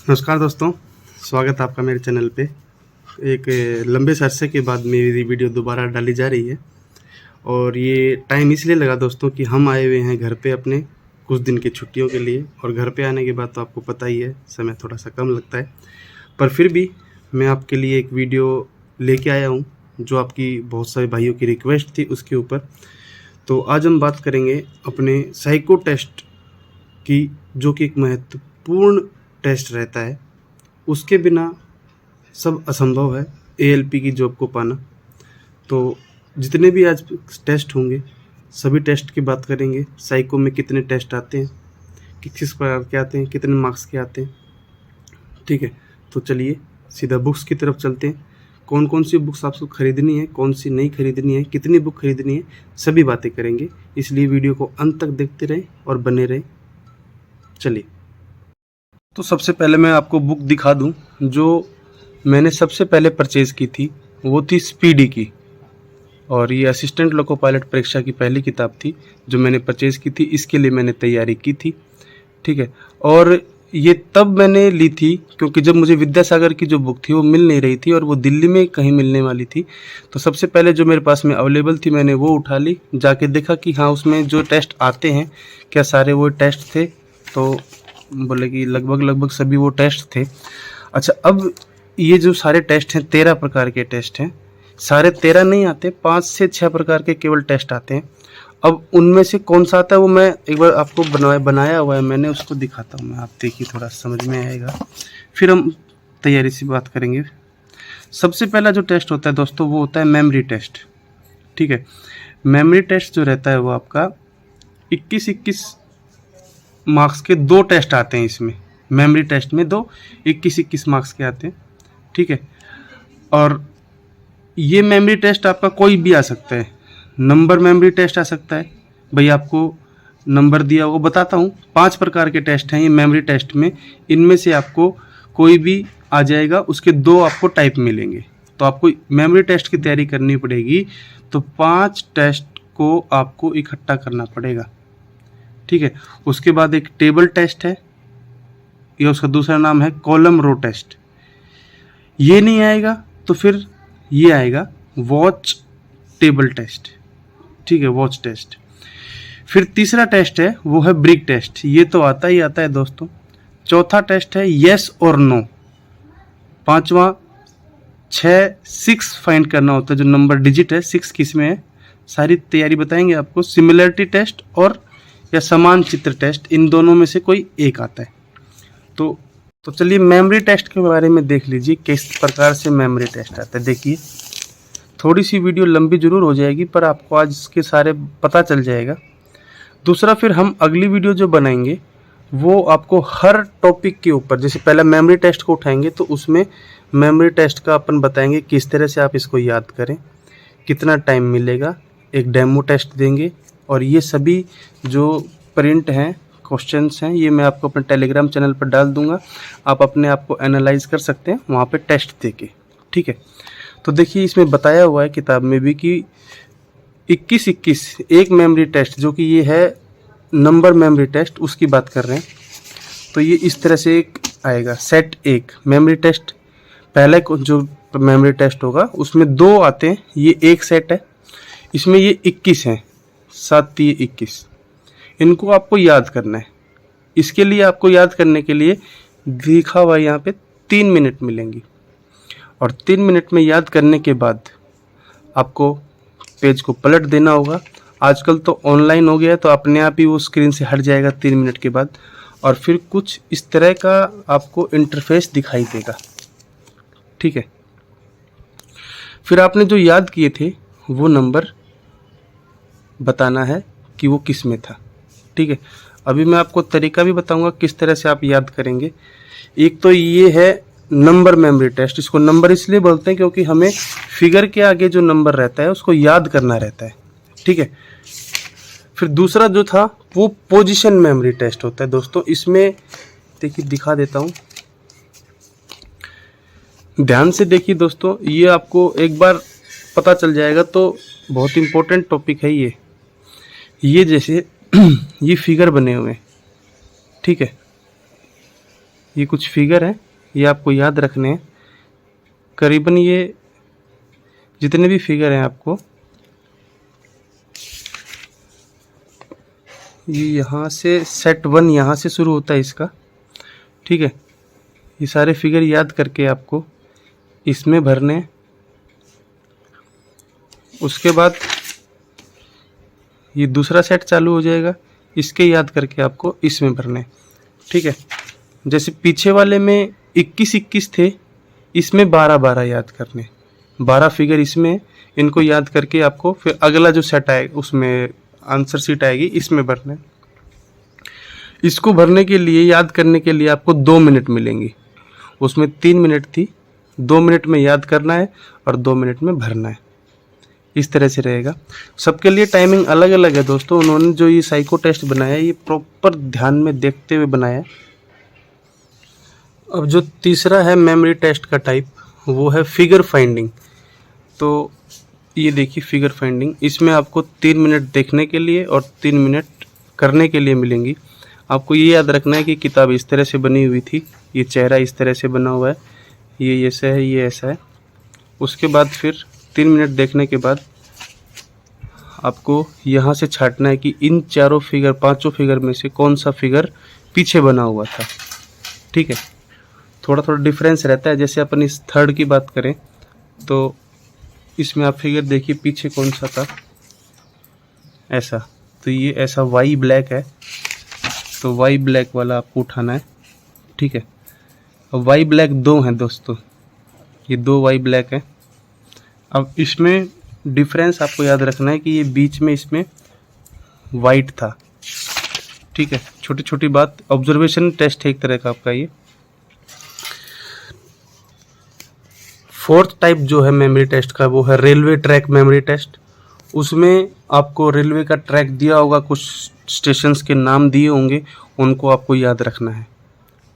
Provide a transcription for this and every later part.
नमस्कार दोस्तों, स्वागत है आपका मेरे चैनल पे। एक लंबे से अरसे के बाद मेरी वीडियो दोबारा डाली जा रही है और ये टाइम इसलिए लगा दोस्तों कि हम आए हुए हैं घर पे अपने कुछ दिन की छुट्टियों के लिए। और घर पे आने के बाद तो आपको पता ही है, समय थोड़ा सा कम लगता है, पर फिर भी मैं आपके लिए एक वीडियो लेके आया हूँ जो आपकी बहुत सारे भाइयों की रिक्वेस्ट थी उसके ऊपर। तो आज हम बात करेंगे अपने साइको टेस्ट की, जो कि एक महत्वपूर्ण टेस्ट रहता है। उसके बिना सब असंभव है एएलपी की जॉब को पाना। तो जितने भी आज टेस्ट होंगे सभी टेस्ट की बात करेंगे। साइको में कितने टेस्ट आते हैं, किस प्रकार के आते हैं, कितने मार्क्स के आते हैं, ठीक है। तो चलिए सीधा बुक्स की तरफ चलते हैं। कौन कौन सी बुक्स आपको खरीदनी है, कौन सी नहीं खरीदनी है, कितनी बुक खरीदनी है, सभी बातें करेंगे। इसलिए वीडियो को अंत तक देखते रहें और बने रहें। चलिए, तो सबसे पहले मैं आपको बुक दिखा दूं जो मैंने सबसे पहले परचेज़ की थी। वो थी स्पीडी की, और ये असिस्टेंट लोको पायलट परीक्षा की पहली किताब थी जो मैंने परचेज़ की थी। इसके लिए मैंने तैयारी की थी, ठीक है। और ये तब मैंने ली थी क्योंकि जब मुझे विद्यासागर की जो बुक थी वो मिल नहीं रही थी और वो दिल्ली में कहीं मिलने वाली थी। तो सबसे पहले जो मेरे पास में अवेलेबल थी मैंने वो उठा ली। जाके देखा कि हाँ, उसमें जो टेस्ट आते हैं क्या सारे वो टेस्ट थे। तो बोले कि लगभग सभी वो टेस्ट थे। अच्छा, अब ये जो सारे टेस्ट हैं 13 प्रकार के टेस्ट हैं। सारे 13 नहीं आते, 5 से 6 प्रकार के केवल टेस्ट आते हैं। अब उनमें से कौन सा आता है वो मैं एक बार आपको बनाया हुआ है मैंने, उसको दिखाता हूँ मैं। आप देखिए, थोड़ा समझ में आएगा, फिर हम तैयारी से बात करेंगे। सबसे पहला जो टेस्ट होता है दोस्तों वो होता है मेमोरी टेस्ट, ठीक है। मेमोरी टेस्ट जो रहता है वो आपका 21 मार्क्स के 2 टेस्ट आते हैं इसमें। मेमोरी टेस्ट में 21 मार्क्स के आते हैं, ठीक है। और ये मेमोरी टेस्ट आपका कोई भी आ सकता है। नंबर मेमोरी टेस्ट आ सकता है, भाई आपको नंबर दिया वो बताता हूँ। 5 प्रकार के टेस्ट हैं ये मेमोरी टेस्ट में। इनमें से आपको कोई भी आ जाएगा, उसके 2 आपको टाइप मिलेंगे। तो आपको मेमोरी टेस्ट की तैयारी करनी पड़ेगी, तो 5 टेस्ट को आपको इकट्ठा करना पड़ेगा, ठीक है। उसके बाद एक टेबल टेस्ट है, या उसका दूसरा नाम है कॉलम रो टेस्ट। ये नहीं आएगा तो फिर ये आएगा वॉच टेबल टेस्ट, ठीक है, वॉच टेस्ट। फिर तीसरा टेस्ट है वो है ब्रिक टेस्ट। ये तो आता ही आता है दोस्तों। चौथा टेस्ट है यस और नो। पांचवा 6 फाइंड करना होता है, जो नंबर डिजिट है 6 किस में है, सारी तैयारी बताएंगे आपको। सिमिलरिटी टेस्ट और या समान चित्र टेस्ट, इन दोनों में से कोई एक आता है। तो चलिए मेमोरी टेस्ट के बारे में देख लीजिए किस प्रकार से मेमोरी टेस्ट आता है। देखिए, थोड़ी सी वीडियो लंबी जरूर हो जाएगी पर आपको आज इसके सारे पता चल जाएगा। दूसरा, फिर हम अगली वीडियो जो बनाएंगे वो आपको हर टॉपिक के ऊपर, जैसे पहले मेमोरी टेस्ट को उठाएंगे तो उसमें मेमोरी टेस्ट का अपन बताएंगे किस तरह से आप इसको याद करें, कितना टाइम मिलेगा, एक डेमो टेस्ट देंगे। और ये सभी जो प्रिंट हैं, क्वेश्चंस हैं, ये मैं आपको अपने टेलीग्राम चैनल पर डाल दूंगा। आप अपने आप को एनालाइज कर सकते हैं वहाँ पे टेस्ट देके, ठीक है। तो देखिए, इसमें बताया हुआ है किताब में भी कि 21 एक मेमोरी टेस्ट, जो कि ये है नंबर मेमोरी टेस्ट, उसकी बात कर रहे हैं। तो ये इस तरह से एक आएगा, सेट 1 मेमोरी टेस्ट। पहले जो मेमोरी टेस्ट होगा उसमें 2 आते हैं, ये एक सेट है। इसमें ये 21 हैं, 7 ये 21। इनको आपको याद करना है। इसके लिए आपको याद करने के लिए लिखा हुआ यहाँ पे 3 मिनट मिलेंगी, और 3 मिनट में याद करने के बाद आपको पेज को पलट देना होगा। आजकल तो ऑनलाइन हो गया है तो अपने आप ही वो स्क्रीन से हट जाएगा 3 मिनट के बाद, और फिर कुछ इस तरह का आपको इंटरफेस दिखाई देगा, ठीक है। फिर आपने जो याद किए थे वो नंबर बताना है कि वो किस में था, ठीक है। अभी मैं आपको तरीका भी बताऊंगा किस तरह से आप याद करेंगे। एक तो ये है नंबर मेमोरी टेस्ट। इसको नंबर इसलिए बोलते हैं क्योंकि हमें फिगर के आगे जो नंबर रहता है उसको याद करना रहता है, ठीक है। फिर दूसरा जो था वो पोजीशन मेमोरी टेस्ट होता है दोस्तों। इसमें देखिए, दिखा देता हूँ, ध्यान से देखिए दोस्तों, ये आपको एक बार पता चल जाएगा तो बहुत इम्पोर्टेंट टॉपिक है ये जैसे ये फिगर बने हुए हैं, ठीक है। ये कुछ फिगर हैं, ये आपको याद रखने हैं। करीबन ये जितने भी फिगर हैं आपको, ये यहाँ से सेट 1 यहाँ से शुरू होता है इसका, ठीक है। ये सारे फिगर याद करके आपको इसमें भरने हैं। उसके बाद ये दूसरा सेट चालू हो जाएगा, इसके याद करके आपको इसमें भरने हैं, ठीक है। जैसे पीछे वाले में 21-21 थे, इसमें 12-12 याद करने, 12 फिगर इसमें, इनको याद करके आपको फिर अगला जो सेट आएगा उसमें आंसर शीट आएगी, इसमें भरना है। इसको भरने के लिए, याद करने के लिए आपको 2 मिनट मिलेंगे। उसमें 3 मिनट थी, 2 मिनट में याद करना है और 2 मिनट में भरना है। इस तरह से रहेगा। सबके लिए टाइमिंग अलग अलग है दोस्तों। उन्होंने जो ये साइको टेस्ट बनाया है, ये प्रॉपर ध्यान में देखते हुए बनाया है। अब जो तीसरा है मेमोरी टेस्ट का टाइप, वो है फिगर फाइंडिंग। तो ये देखिए फिगर फाइंडिंग, इसमें आपको 3 मिनट देखने के लिए और 3 मिनट करने के लिए मिलेंगी। आपको ये याद रखना है कि किताब इस तरह से बनी हुई थी, ये चेहरा इस तरह से बना हुआ है, ये ऐसा है, ये ऐसा है। उसके बाद फिर 3 मिनट देखने के बाद आपको यहाँ से छांटना है कि इन चारों फिगर, 5 फिगर में से कौन सा फिगर पीछे बना हुआ था, ठीक है। थोड़ा थोड़ा डिफरेंस रहता है। जैसे अपन इस थर्ड की बात करें तो इसमें आप फिगर देखिए पीछे कौन सा था, ऐसा, तो ये ऐसा वाई ब्लैक है, तो वाई ब्लैक वाला आपको उठाना है, ठीक है। अब वाई ब्लैक 2 हैं दोस्तों, ये 2 वाई ब्लैक है। अब इसमें डिफरेंस आपको याद रखना है कि ये बीच में इसमें वाइट था, ठीक है। छोटी छोटी बात, ऑब्जर्वेशन टेस्ट है एक तरह का आपका ये। फोर्थ टाइप जो है मेमोरी टेस्ट का, वो है रेलवे ट्रैक मेमोरी टेस्ट। उसमें आपको रेलवे का ट्रैक दिया होगा, कुछ स्टेशंस के नाम दिए होंगे, उनको आपको याद रखना है,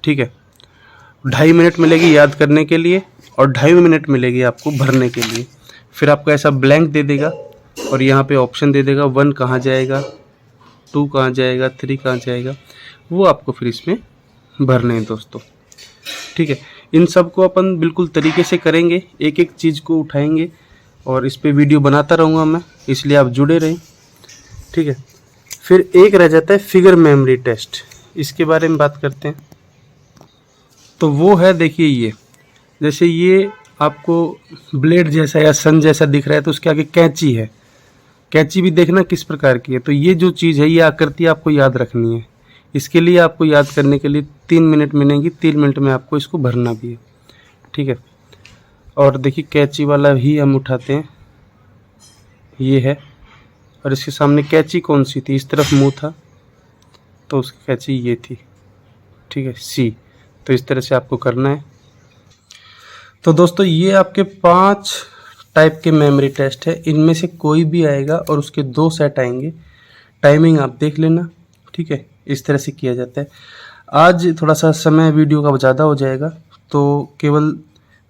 ठीक है। 2.5 मिनट मिलेगी याद करने के लिए और 2.5 मिनट मिलेगी आपको भरने के लिए। फिर आपको ऐसा ब्लैंक दे देगा और यहाँ पे ऑप्शन दे देगा 1 कहाँ जाएगा, 2 कहाँ जाएगा, 3 कहाँ जाएगा, वो आपको फिर इसमें भरने हैं दोस्तों, ठीक है। इन सब को अपन बिल्कुल तरीके से करेंगे, एक एक चीज़ को उठाएंगे और इस पे वीडियो बनाता रहूँगा मैं, इसलिए आप जुड़े रहें, ठीक है। फिर एक रह जाता है फिगर मेमोरी टेस्ट, इसके बारे में बात करते हैं। तो वो है, देखिए ये, जैसे ये आपको ब्लेड जैसा या सन जैसा दिख रहा है, तो उसके आगे कैंची है। कैंची भी देखना किस प्रकार की है। तो ये जो चीज़ है, ये आकृति आपको याद रखनी है। इसके लिए आपको याद करने के लिए 3 मिनट मिलेंगी, 3 मिनट में आपको इसको भरना भी है, ठीक है। और देखिए कैंची वाला ही हम उठाते हैं, ये है, और इसके सामने कैंची कौन सी थी, इस तरफ मुंह था, तो उसकी कैंची ये थी, ठीक है, सी। तो इस तरह से आपको करना है। तो दोस्तों ये आपके 5 टाइप के मेमोरी टेस्ट है, इनमें से कोई भी आएगा और उसके 2 सेट आएंगे। टाइमिंग आप देख लेना, ठीक है। इस तरह से किया जाता है। आज थोड़ा सा समय वीडियो का ज़्यादा हो जाएगा, तो केवल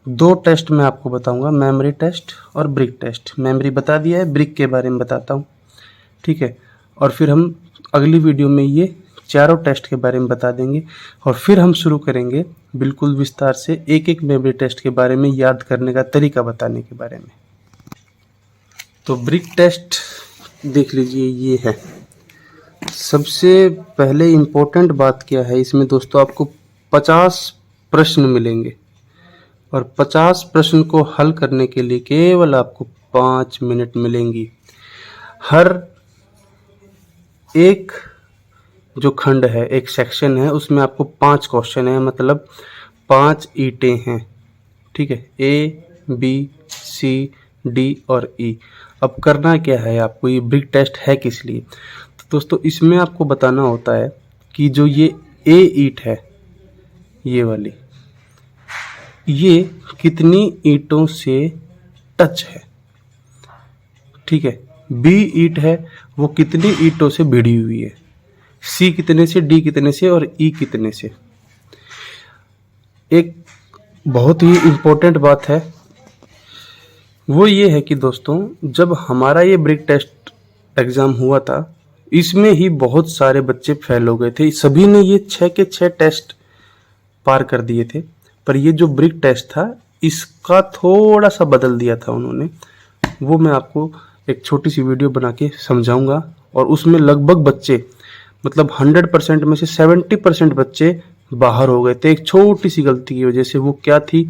2 टेस्ट मैं आपको बताऊंगा, मेमोरी टेस्ट और ब्रिक टेस्ट। मेमोरी बता दिया है, ब्रिक के बारे में बताता हूँ, ठीक है। और फिर हम अगली वीडियो में ये चारों टेस्ट के बारे में बता देंगे और फिर हम शुरू करेंगे बिल्कुल विस्तार से एक एक मेमोरी टेस्ट के बारे में, याद करने का तरीका बताने के बारे में। तो ब्रिक टेस्ट देख लीजिए, ये है। सबसे पहले इम्पोर्टेंट बात क्या है इसमें दोस्तों, आपको 50 प्रश्न मिलेंगे और 50 प्रश्न को हल करने के लिए केवल आपको 5 मिनट मिलेंगी। हर एक जो खंड है, एक सेक्शन है, उसमें आपको 5 क्वेश्चन है, मतलब 5 ईंटें हैं, ठीक है, ए, बी, सी, डी और ई। अब करना क्या है आपको, ये ब्रिक टेस्ट है किस लिए? तो दोस्तों इसमें आपको बताना होता है कि जो ये ए ईंट है, ये वाली, ये कितनी ईंटों से टच है, ठीक है। बी ईंट है, वो कितनी ईंटों से भिड़ी हुई है, सी कितने से, डी कितने से और ई कितने से। एक बहुत ही इम्पोर्टेंट बात है, वो ये है कि दोस्तों जब हमारा ये ब्रिक टेस्ट एग्ज़ाम हुआ था, इसमें ही बहुत सारे बच्चे फेल हो गए थे। सभी ने ये 6 के 6 टेस्ट पार कर दिए थे। पर ये जो ब्रिक टेस्ट था इसका थोड़ा सा बदल दिया था उन्होंने, वो मैं आपको एक छोटी सी वीडियो बना के समझाऊंगा। और उसमें लगभग बच्चे मतलब 100% में से 70% बच्चे बाहर हो गए थे एक छोटी सी गलती की वजह से। वो क्या थी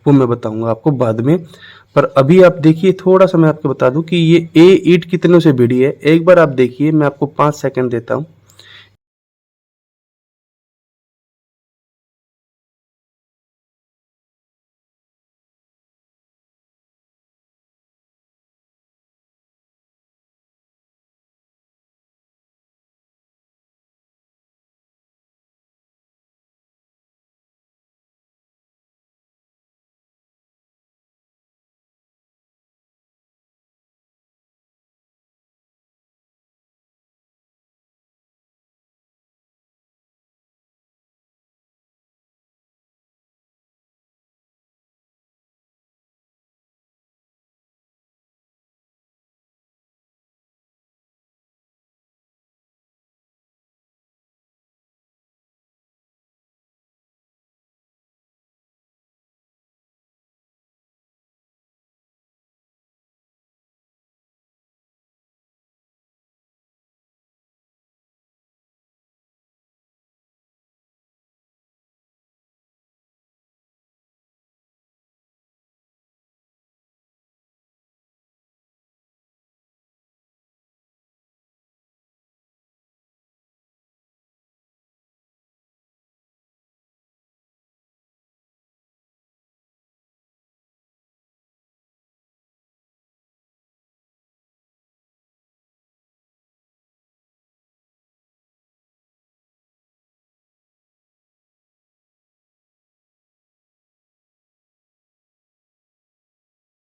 वो मैं बताऊंगा आपको बाद में। पर अभी आप देखिए, थोड़ा सा मैं आपको बता दूं कि ये ए ईंट कितनों से भिड़ी है। एक बार आप देखिए, मैं आपको 5 सेकंड देता हूँ।